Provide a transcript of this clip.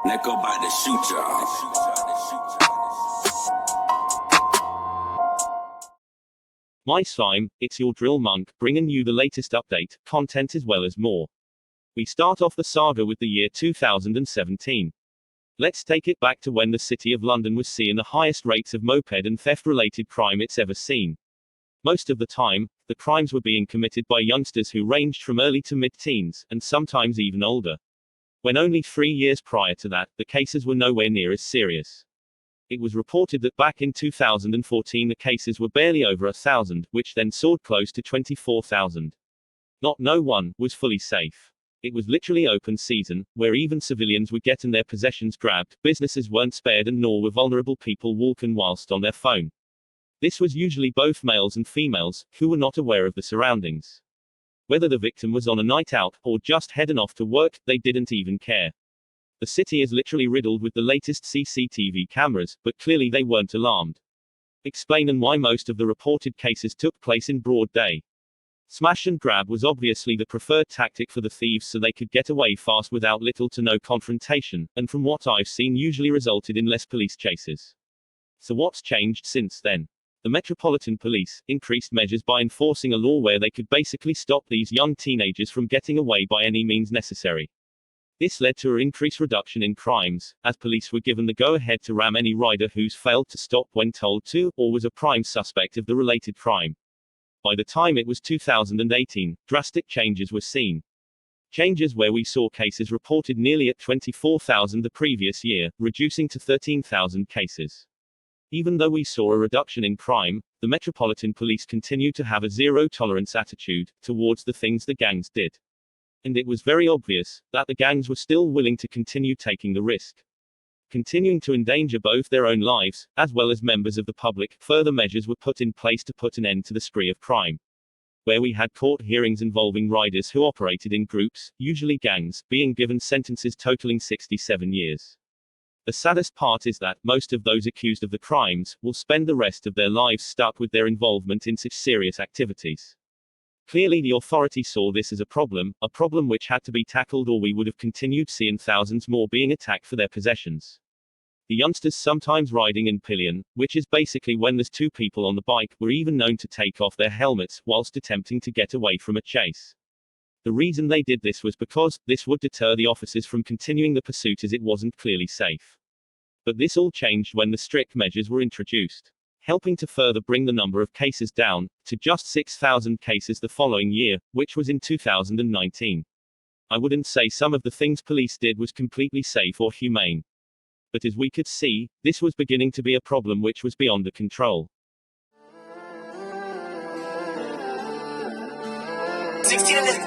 Let go by the shoot y'all. My slime, it's your drill monk, bringing you the latest update, content as well as more. We start off the saga with the year 2017. Let's take it back to when the city of London was seeing the highest rates of moped and theft-related crime it's ever seen. Most of the time, the crimes were being committed by youngsters who ranged from early to mid-teens, and sometimes even older. When only 3 years prior to that, the cases were nowhere near as serious. It was reported that back in 2014 the cases were barely over 1,000, which then soared close to 24,000. No one was fully safe. It was literally open season, where even civilians were getting their possessions grabbed, businesses weren't spared, and nor were vulnerable people walking whilst on their phone. This was usually both males and females, who were not aware of the surroundings. Whether the victim was on a night out, or just heading off to work, they didn't even care. The city is literally riddled with the latest CCTV cameras, but clearly they weren't alarmed. Explaining why most of the reported cases took place in broad day. Smash and grab was obviously the preferred tactic for the thieves, so they could get away fast without little to no confrontation, and from what I've seen usually resulted in less police chases. So what's changed since then? The Metropolitan Police increased measures by enforcing a law where they could basically stop these young teenagers from getting away by any means necessary. This led to an increased reduction in crimes, as police were given the go-ahead to ram any rider who's failed to stop when told to, or was a prime suspect of the related crime. By the time it was 2018, drastic changes were seen. Changes where we saw cases reported nearly at 24,000 the previous year, reducing to 13,000 cases. Even though we saw a reduction in crime, the Metropolitan Police continue to have a zero-tolerance attitude towards the things the gangs did. And it was very obvious that the gangs were still willing to continue taking the risk. Continuing to endanger both their own lives, as well as members of the public, further measures were put in place to put an end to the spree of crime. Where we had court hearings involving riders who operated in groups, usually gangs, being given sentences totaling 67 years. The saddest part is that most of those accused of the crimes will spend the rest of their lives stuck with their involvement in such serious activities. Clearly the authority saw this as a problem which had to be tackled, or we would have continued seeing thousands more being attacked for their possessions. The youngsters sometimes riding in pillion, which is basically when there's two people on the bike, were even known to take off their helmets whilst attempting to get away from a chase. The reason they did this was because this would deter the officers from continuing the pursuit, as it wasn't clearly safe. But this all changed when the strict measures were introduced, helping to further bring the number of cases down to just 6,000 cases the following year, which was in 2019. I wouldn't say some of the things police did was completely safe or humane. But as we could see, this was beginning to be a problem which was beyond the control. 16 in this